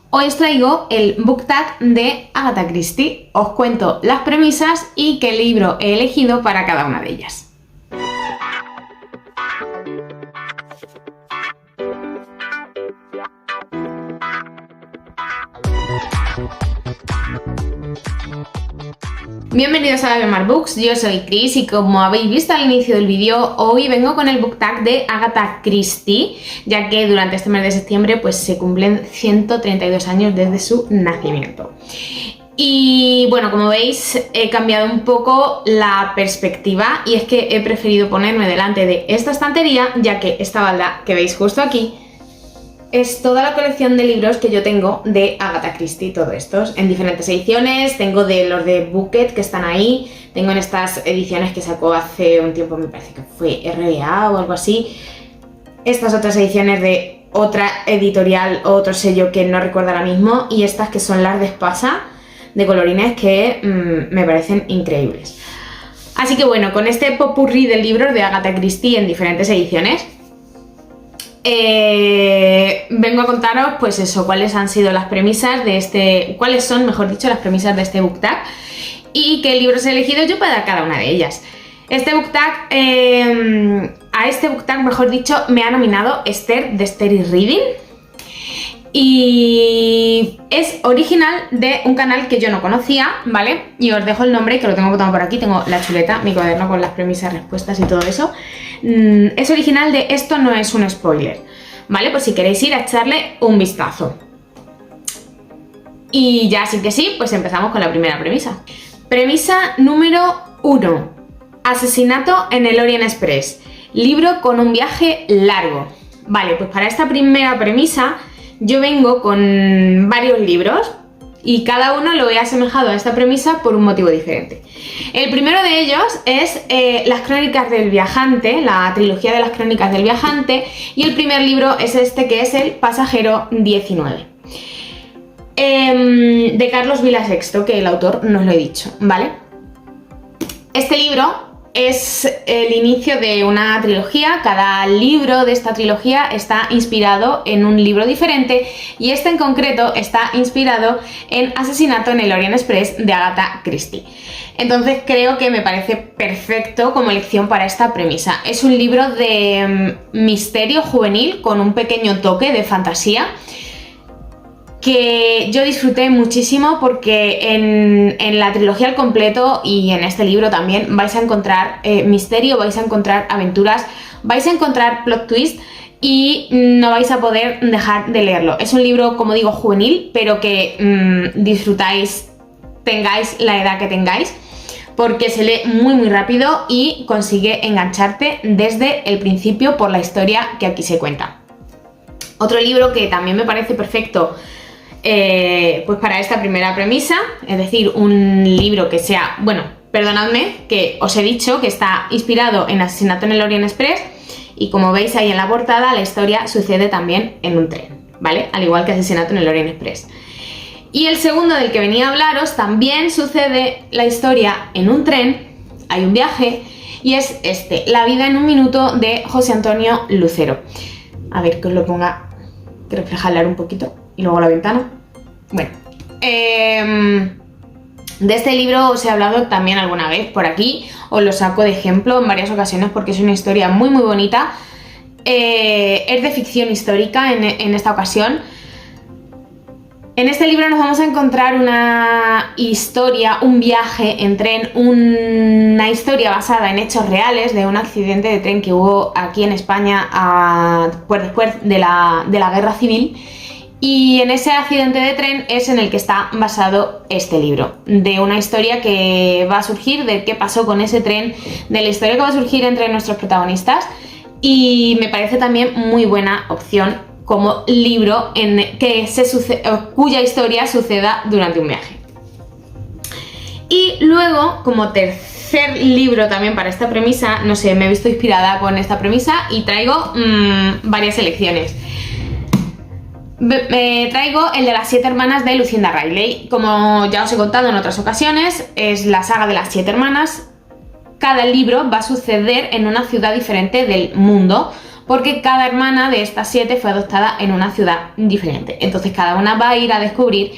Hoy os traigo el book tag de Agatha Christie. Os cuento las premisas y qué libro he elegido para cada una de ellas. Bienvenidos a Bemar Books, yo soy Chris y como habéis visto al inicio del vídeo, hoy vengo con el book tag de Agatha Christie, ya que durante este mes de septiembre pues se cumplen 132 años desde su nacimiento. Y bueno, como veis he cambiado un poco la perspectiva y es que he preferido ponerme delante de esta estantería, ya que esta balda que veis justo aquí es toda la colección de libros que yo tengo de Agatha Christie, todos estos, en diferentes ediciones. Tengo de los de Bucket que están ahí, tengo en estas ediciones que sacó hace un tiempo, me parece que fue RBA o algo así, estas otras ediciones de otra editorial o otro sello que no recuerdo ahora mismo, y estas que son las de Espasa, de colorines, que me parecen increíbles. Así que bueno, con este popurrí de libros de Agatha Christie en diferentes ediciones, vengo a contaros pues eso, cuáles han sido las premisas de cuáles son, mejor dicho, las premisas de este book tag y qué libros he elegido yo para cada una de ellas. Este book tag, a este book tag, mejor dicho, me ha nominado Esther de Esther is Reading y es original de un canal que yo no conocía, ¿vale? Y os dejo el nombre, que lo tengo botado por aquí, tengo la chuleta, mi cuaderno con las premisas, respuestas y todo eso. Es original de Esto no es un spoiler, ¿vale? Por si queréis ir a echarle un vistazo. Y ya sí que sí, pues empezamos con la primera premisa. Premisa número 1. Asesinato en el Orient Express. Libro con un viaje largo. Vale, pues para esta primera premisa yo vengo con varios libros y cada uno lo he asemejado a esta premisa por un motivo diferente. El primero de ellos es Las Crónicas del Viajante, la trilogía de las Crónicas del Viajante, y el primer libro es este, que es El Pasajero 19, de Carlos Vilasexto, que el autor no os lo he dicho, ¿vale? Este libro es el inicio de una trilogía. Cada libro de esta trilogía está inspirado en un libro diferente y este en concreto está inspirado en Asesinato en el Orient Express de Agatha Christie. Entonces creo que me parece perfecto como elección para esta premisa. Es un libro de misterio juvenil con un pequeño toque de fantasía que yo disfruté muchísimo, porque en la trilogía al completo y en este libro también vais a encontrar misterio, vais a encontrar aventuras, vais a encontrar plot twist y no vais a poder dejar de leerlo. Es un libro, como digo, juvenil, pero que disfrutáis, tengáis la edad que tengáis, porque se lee muy rápido y consigue engancharte desde el principio por la historia que aquí se cuenta. Otro libro que también me parece perfecto pues para esta primera premisa, es decir, un libro que sea, bueno, perdonadme que os he dicho que está inspirado en Asesinato en el Orient Express, y como veis ahí en la portada, la historia sucede también en un tren, ¿vale? Al igual que Asesinato en el Orient Express. Y el segundo del que venía a hablaros también sucede la historia en un tren, hay un viaje, y es este, La vida en un minuto, de José Antonio Lucero. A ver, que os lo ponga, que reflejarlo un poquito, y luego la ventana. Bueno, de este libro os he hablado también alguna vez por aquí, os lo saco de ejemplo en varias ocasiones porque es una historia muy bonita. Es de ficción histórica en esta ocasión. En este libro nos vamos a encontrar una historia, un viaje en tren, una historia basada en hechos reales de un accidente de tren que hubo aquí en España pues después de la Guerra Civil. Y en ese accidente de tren es en el que está basado este libro, de una historia que va a surgir, de qué pasó con ese tren, de la historia que va a surgir entre nuestros protagonistas, y me parece también muy buena opción como libro cuya historia suceda durante un viaje. Y luego, como tercer libro también para esta premisa, no sé, me he visto inspirada con esta premisa y traigo varias elecciones. Traigo el de las 7 hermanas de Lucinda Riley. Como ya os he contado en otras ocasiones, es la saga de las 7 hermanas. Cada libro va a suceder en una ciudad diferente del mundo, porque cada hermana de estas 7 fue adoptada en una ciudad diferente. Entonces cada una va a ir a descubrir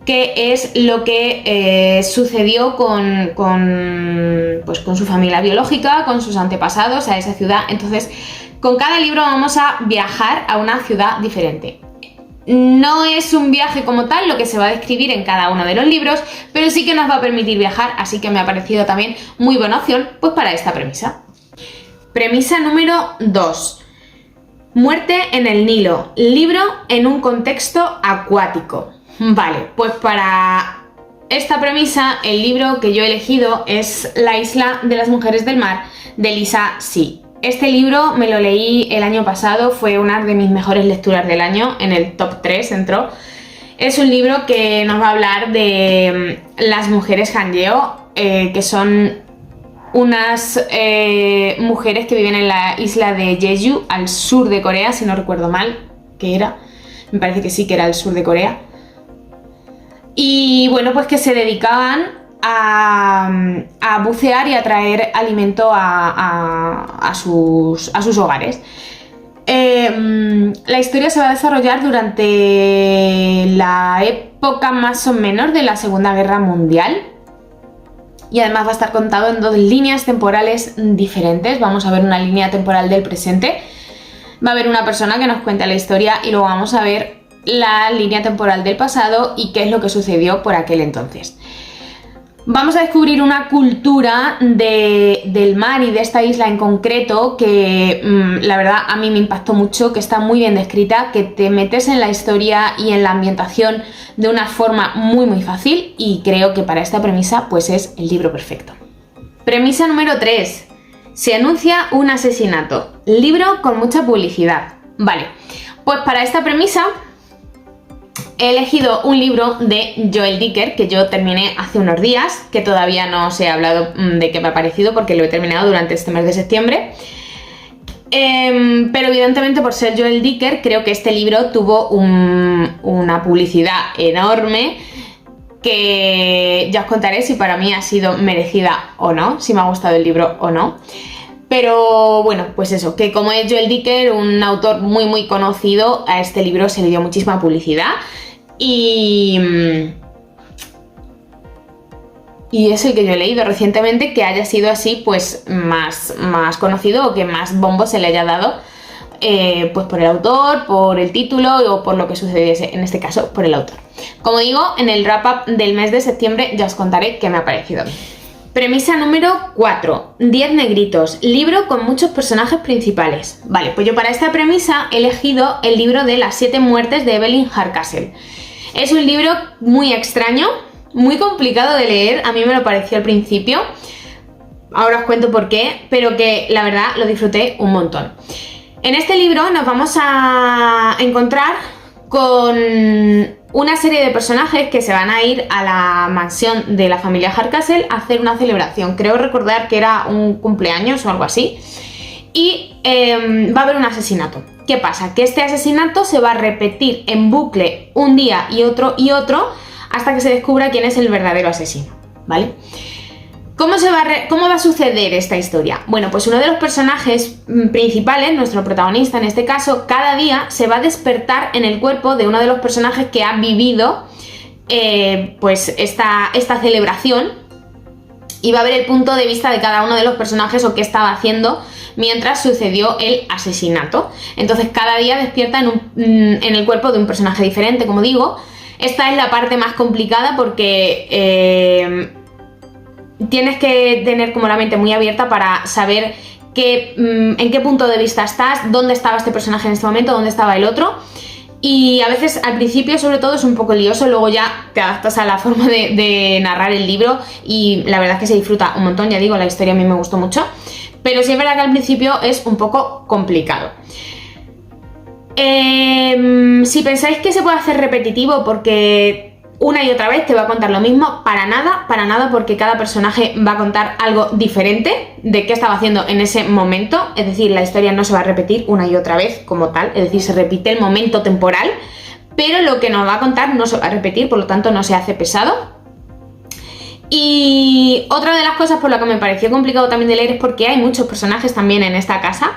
qué es lo que sucedió pues, con su familia biológica, con sus antepasados a esa ciudad. Entonces, con cada libro vamos a viajar a una ciudad diferente. No es un viaje como tal lo que se va a describir en cada uno de los libros, pero sí que nos va a permitir viajar, así que me ha parecido también muy buena opción pues para esta premisa. Premisa número 2. Muerte en el Nilo, libro en un contexto acuático. Vale, pues para esta premisa el libro que yo he elegido es La isla de las mujeres del mar, de Lisa See. Este libro me lo leí el año pasado, fue una de mis mejores lecturas del año, en el top 3 entró. Es un libro que nos va a hablar de las mujeres Hangeo, que son unas mujeres que viven en la isla de Jeju, al sur de Corea, si no recuerdo mal, que era, me parece que sí que era el sur de Corea. Y bueno, pues que se dedicaban a bucear y a traer alimento a sus hogares. La historia se va a desarrollar durante la época más o menos de la Segunda Guerra Mundial y además va a estar contado en 2 líneas temporales diferentes. Vamos a ver una línea temporal del presente, va a haber una persona que nos cuenta la historia y luego vamos a ver la línea temporal del pasado y qué es lo que sucedió por aquel entonces. Vamos a descubrir una cultura del mar y de esta isla en concreto que la verdad a mí me impactó mucho, que está muy bien descrita, que te metes en la historia y en la ambientación de una forma muy fácil y creo que para esta premisa pues es el libro perfecto. Premisa número 3. Se anuncia un asesinato, libro con mucha publicidad. Vale, pues para esta premisa he elegido un libro de Joel Dicker que yo terminé hace unos días, que todavía no os he hablado de qué me ha parecido porque lo he terminado durante este mes de septiembre. Pero evidentemente por ser Joel Dicker creo que este libro tuvo una publicidad enorme que ya os contaré si para mí ha sido merecida o no, si me ha gustado el libro o no. Pero bueno, pues eso, que como es Joel Dicker, un autor muy conocido, a este libro se le dio muchísima publicidad y es el que yo he leído recientemente que haya sido así pues más conocido o que más bombo se le haya dado pues por el autor, por el título o por lo que sucediese, en este caso por el autor. Como digo, en el wrap-up del mes de septiembre ya os contaré qué me ha parecido a mí. Premisa número 4. 10 negritos, libro con muchos personajes principales. Vale, pues yo para esta premisa he elegido el libro de las 7 muertes de Evelyn Hardcastle. Es un libro muy extraño, muy complicado de leer, a mí me lo pareció al principio, ahora os cuento por qué, pero que la verdad lo disfruté un montón. En este libro nos vamos a encontrar con una serie de personajes que se van a ir a la mansión de la familia Hardcastle a hacer una celebración. Creo recordar que era un cumpleaños o algo así. Y va a haber un asesinato. ¿Qué pasa? Que este asesinato se va a repetir en bucle un día y otro hasta que se descubra quién es el verdadero asesino, ¿vale? ¿Cómo va a suceder esta historia? Bueno, pues uno de los personajes principales, nuestro protagonista en este caso, cada día se va a despertar en el cuerpo de uno de los personajes que ha vivido pues esta celebración y va a ver el punto de vista de cada uno de los personajes o qué estaba haciendo mientras sucedió el asesinato. Entonces cada día despierta en el cuerpo de un personaje diferente, como digo. Esta es la parte más complicada porque tienes que tener como la mente muy abierta para saber en qué punto de vista estás, dónde estaba este personaje en este momento, dónde estaba el otro. Y a veces al principio sobre todo es un poco lioso, luego ya te adaptas a la forma de narrar el libro y la verdad es que se disfruta un montón, ya digo, la historia a mí me gustó mucho, pero sí es verdad que al principio es un poco complicado. Si pensáis que se puede hacer repetitivo porque una y otra vez te va a contar lo mismo, para nada, porque cada personaje va a contar algo diferente de qué estaba haciendo en ese momento, es decir, la historia no se va a repetir una y otra vez como tal, es decir, se repite el momento temporal, pero lo que nos va a contar no se va a repetir, por lo tanto no se hace pesado. Y otra de las cosas por la que me pareció complicado también de leer es porque hay muchos personajes también en esta casa.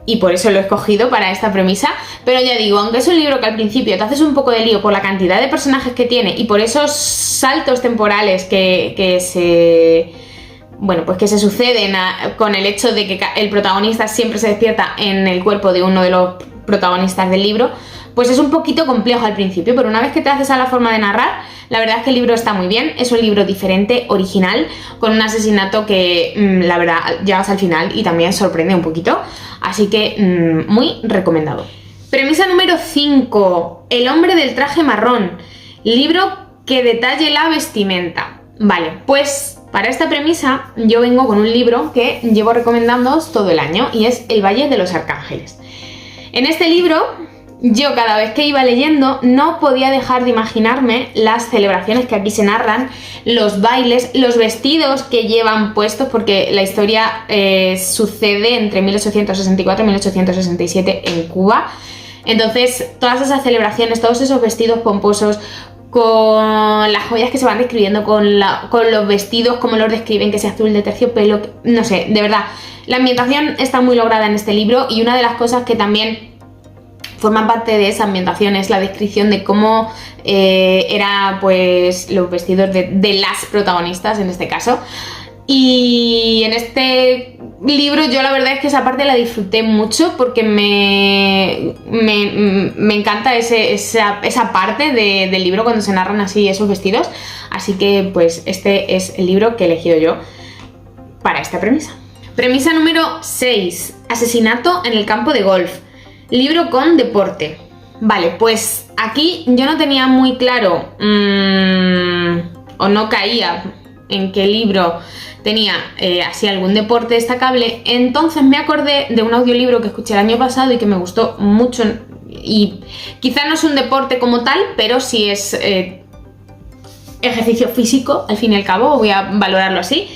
y por eso lo he escogido para esta premisa, pero ya digo, aunque es un libro que al principio te haces un poco de lío por la cantidad de personajes que tiene y por esos saltos temporales que se suceden con el hecho de que el protagonista siempre se despierta en el cuerpo de uno de los protagonistas del libro, pues es un poquito complejo al principio, pero una vez que te haces a la forma de narrar, la verdad es que el libro está muy bien, es un libro diferente, original, con un asesinato que la verdad llegas al final y también sorprende un poquito, así que muy recomendado. Premisa número 5, El hombre del traje marrón, libro que detalle la vestimenta. Vale, pues para esta premisa yo vengo con un libro que llevo recomendándoos todo el año y es El Valle de los Arcángeles. En este libro, yo cada vez que iba leyendo no podía dejar de imaginarme las celebraciones que aquí se narran, los bailes, los vestidos que llevan puestos, porque la historia sucede entre 1864 y 1867 en Cuba. Entonces, todas esas celebraciones, todos esos vestidos pomposos, con las joyas que se van describiendo, con los vestidos, como los describen, que sea azul de terciopelo, no sé, de verdad, la ambientación está muy lograda en este libro y una de las cosas que también forman parte de esa ambientación es la descripción de cómo era pues los vestidos de las protagonistas en este caso. Y en este libro yo la verdad es que esa parte la disfruté mucho porque me encanta esa parte del libro cuando se narran así esos vestidos. Así que pues este es el libro que he elegido yo para esta premisa. Premisa número 6. Asesinato en el campo de golf. Libro con deporte. Vale, pues aquí yo no tenía muy claro o no caía en qué libro tenía así algún deporte destacable, entonces me acordé de un audiolibro que escuché el año pasado y que me gustó mucho y quizá no es un deporte como tal, pero sí es ejercicio físico, al fin y al cabo, voy a valorarlo así,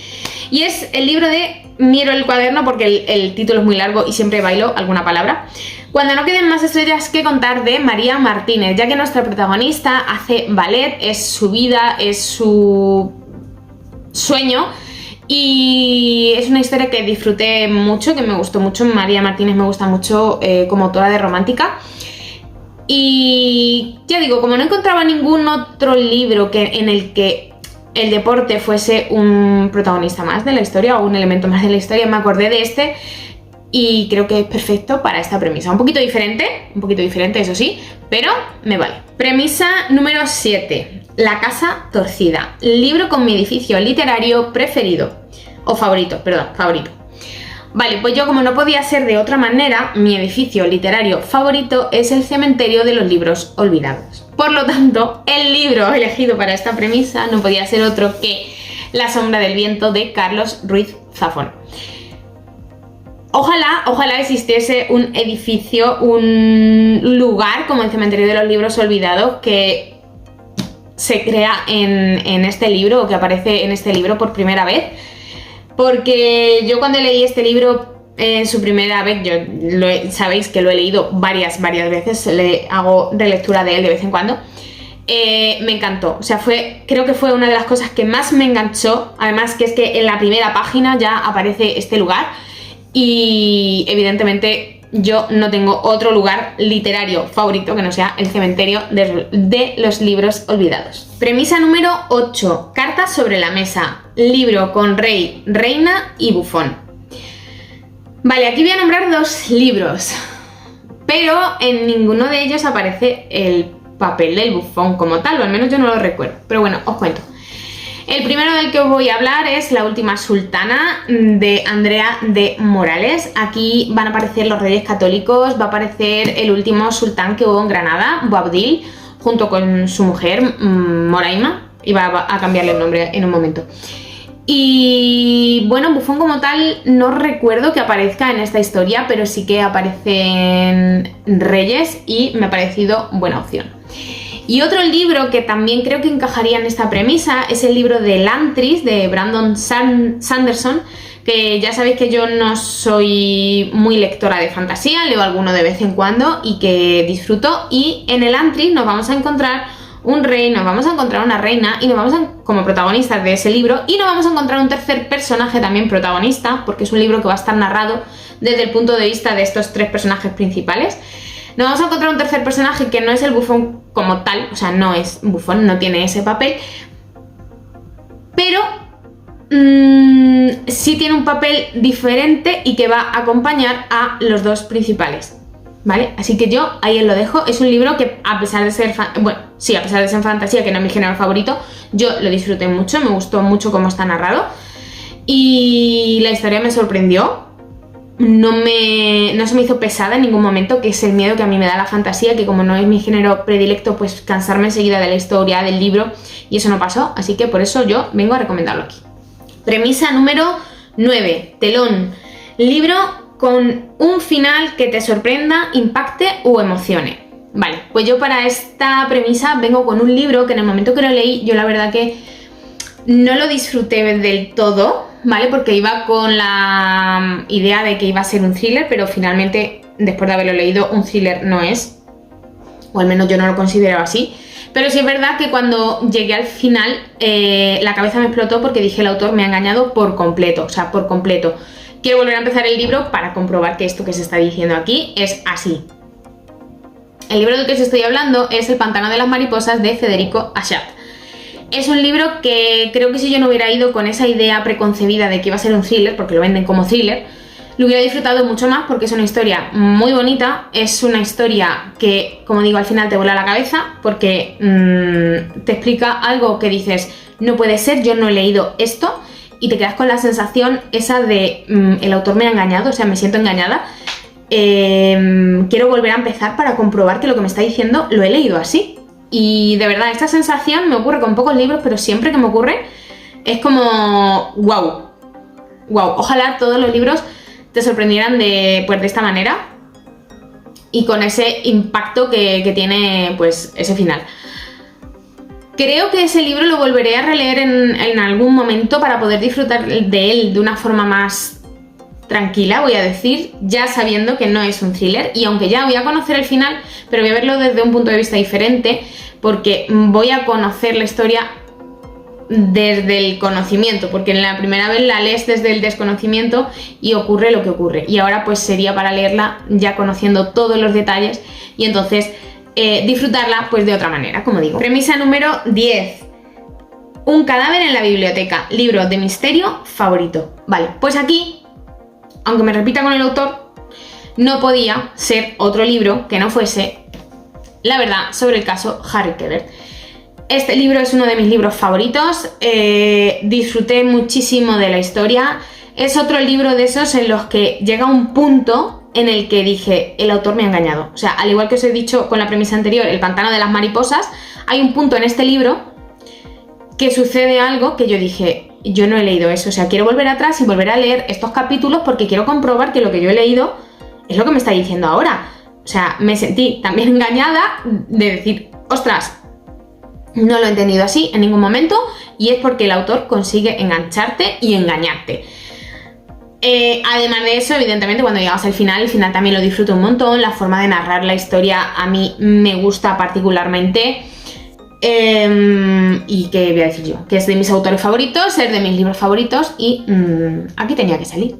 y es el libro de Miro el cuaderno porque el título es muy largo y siempre bailo alguna palabra. Cuando no queden más estrellas que contar, de María Martínez, ya que nuestra protagonista hace ballet, es su vida, es su sueño y es una historia que disfruté mucho, que me gustó mucho. María Martínez me gusta mucho como autora de romántica. Y ya digo, como no encontraba ningún otro libro en el que el deporte fuese un protagonista más de la historia o un elemento más de la historia, me acordé de este y creo que es perfecto para esta premisa. Un poquito diferente eso sí, pero me vale. Premisa número 7. La casa torcida. Libro con mi edificio literario preferido. O favorito, perdón, favorito. Vale, pues yo como no podía ser de otra manera, mi edificio literario favorito es el Cementerio de los Libros Olvidados. Por lo tanto, el libro elegido para esta premisa no podía ser otro que La sombra del viento de Carlos Ruiz Zafón. Ojalá existiese un edificio, un lugar como el Cementerio de los Libros Olvidados que se crea en este libro o que aparece en este libro por primera vez. Porque yo cuando leí este libro en su primera vez, sabéis que lo he leído varias veces, le hago relectura de él de vez en cuando, me encantó. O sea, creo que fue una de las cosas que más me enganchó. Además que es que en la primera página ya aparece este lugar y evidentemente yo no tengo otro lugar literario favorito que no sea el Cementerio de los Libros Olvidados. Premisa número 8. Cartas sobre la mesa. Libro con rey, reina y bufón. Vale, aquí voy a nombrar 2 libros, pero en ninguno de ellos aparece el papel del bufón como tal, o al menos yo no lo recuerdo. Pero bueno, os cuento. El primero del que os voy a hablar es La última sultana, de Andrea de Morales. Aquí van a aparecer los reyes católicos, va a aparecer el último sultán que hubo en Granada, Boabdil, junto con su mujer, Moraima, y va a cambiarle el nombre en un momento. Y bueno, bufón como tal no recuerdo que aparezca en esta historia, pero sí que aparecen reyes y me ha parecido buena opción. Y otro libro que también creo que encajaría en esta premisa es el libro de Lantris, de Brandon Sanderson, que ya sabéis que yo no soy muy lectora de fantasía, leo alguno de vez en cuando y que disfruto. Y en el Lantris nos vamos a encontrar un rey, nos vamos a encontrar una reina y nos vamos como protagonistas de ese libro, y nos vamos a encontrar un tercer personaje también protagonista, porque es un libro que va a estar narrado desde el punto de vista de estos tres personajes principales. Nos vamos a encontrar un tercer personaje que no es el bufón como tal, o sea, no es bufón, no tiene ese papel, pero sí tiene un papel diferente y que va a acompañar a los dos principales, ¿vale? Así que yo ahí os lo dejo. Es un libro que, a pesar de ser fantasía, que no es mi género favorito, yo lo disfruté mucho, me gustó mucho cómo está narrado y la historia me sorprendió. No se me hizo pesada en ningún momento, que es el miedo que a mí me da la fantasía, que como no es mi género predilecto, pues cansarme enseguida de la historia, del libro, y eso no pasó, así que por eso yo vengo a recomendarlo aquí. Premisa número 9, telón. Libro con un final que te sorprenda, impacte o emocione. Vale, pues yo para esta premisa vengo con un libro que en el momento que lo leí, yo la verdad que no lo disfruté del todo, ¿vale? Porque iba con la idea de que iba a ser un thriller, pero finalmente, después de haberlo leído, un thriller no es, o al menos yo no lo considero así. Pero sí es verdad que cuando llegué al final, la cabeza me explotó porque dije, el autor me ha engañado por completo, o sea, por completo. Quiero volver a empezar el libro para comprobar que esto que se está diciendo aquí es así. El libro del que os estoy hablando es El pantano de las mariposas, de Federico Achat. Es un libro que creo que si yo no hubiera ido con esa idea preconcebida de que iba a ser un thriller, porque lo venden como thriller, lo hubiera disfrutado mucho más, porque es una historia muy bonita, es una historia que, como digo, al final te vuela la cabeza, porque te explica algo que dices, no puede ser, yo no he leído esto, y te quedas con la sensación esa de, el autor me ha engañado, o sea, me siento engañada, quiero volver a empezar para comprobar que lo que me está diciendo lo he leído así. Y de verdad, esta sensación me ocurre con pocos libros, pero siempre que me ocurre es como wow. Ojalá todos los libros te sorprendieran de esta manera y con ese impacto que tiene pues ese final. Creo que ese libro lo volveré a releer en algún momento para poder disfrutar de él de una forma más tranquila, voy a decir, ya sabiendo que no es un thriller, y aunque ya voy a conocer el final, pero voy a verlo desde un punto de vista diferente, porque voy a conocer la historia desde el conocimiento, porque en la primera vez la lees desde el desconocimiento y ocurre lo que ocurre, y ahora pues sería para leerla ya conociendo todos los detalles y entonces disfrutarla pues de otra manera, como digo. Premisa número 10. Un cadáver en la biblioteca, libro de misterio favorito. Vale, pues aquí, aunque me repita con el autor, no podía ser otro libro que no fuese La verdad sobre el caso Harry Quebert. Este libro es uno de mis libros favoritos, disfruté muchísimo de la historia. Es otro libro de esos en los que llega un punto en el que dije, el autor me ha engañado. O sea, al igual que os he dicho con la premisa anterior, El pantano de las mariposas, hay un punto en este libro que sucede algo que yo dije, yo no he leído eso, o sea, quiero volver atrás y volver a leer estos capítulos porque quiero comprobar que lo que yo he leído es lo que me está diciendo ahora. O sea, me sentí también engañada de decir, ostras, no lo he entendido así en ningún momento, y es porque el autor consigue engancharte y engañarte. Además de eso, evidentemente, cuando llegas al final, el final también lo disfruto un montón, la forma de narrar la historia a mí me gusta particularmente. Y qué voy a decir yo, que es de mis autores favoritos, es de mis libros favoritos y aquí tenía que salir.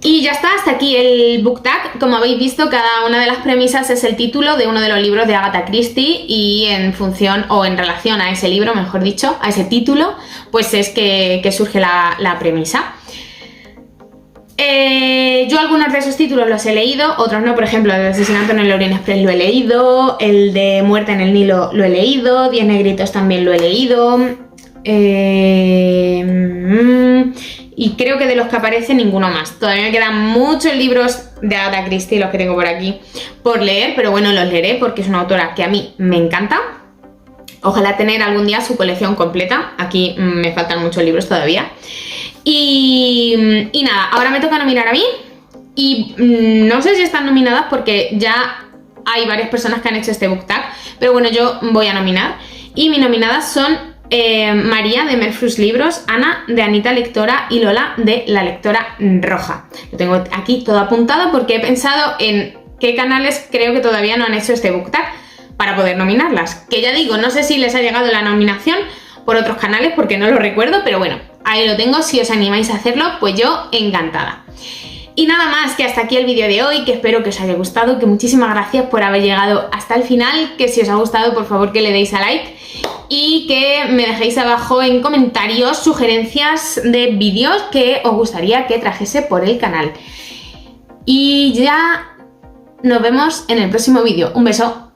Y ya está, hasta aquí el book tag. Como habéis visto, cada una de las premisas es el título de uno de los libros de Agatha Christie y en función o en relación a ese libro, mejor dicho, a ese título, pues es que surge la premisa. Yo algunos de esos títulos los he leído, otros no. Por ejemplo, el de Asesinato en el Orient Express lo he leído, el de Muerte en el Nilo lo he leído, 10 negritos también lo he leído, y creo que de los que aparecen ninguno más. Todavía me quedan muchos libros de Agatha Christie, los que tengo por aquí, por leer, pero bueno, los leeré porque es una autora que a mí me encanta. Ojalá tener algún día su colección completa. Aquí me faltan muchos libros todavía. Y nada, ahora me toca nominar a mí. Y no sé si están nominadas porque ya hay varias personas que han hecho este book tag, pero bueno, yo voy a nominar. Y mis nominadas son María, de Merfrus Libros, Ana, de Anita Lectora, y Lola, de La Lectora Roja. Lo tengo aquí todo apuntado porque he pensado en qué canales creo que todavía no han hecho este book tag. para poder nominarlas. Que ya digo, no sé si les ha llegado la nominación por otros canales porque no lo recuerdo, pero bueno, ahí lo tengo. Si os animáis a hacerlo, pues yo encantada. Y nada más, que hasta aquí el vídeo de hoy, que espero que os haya gustado, que muchísimas gracias por haber llegado hasta el final, que si os ha gustado, por favor que le deis a like y que me dejéis abajo en comentarios sugerencias de vídeos que os gustaría que trajese por el canal. Y ya nos vemos en el próximo vídeo. Un beso.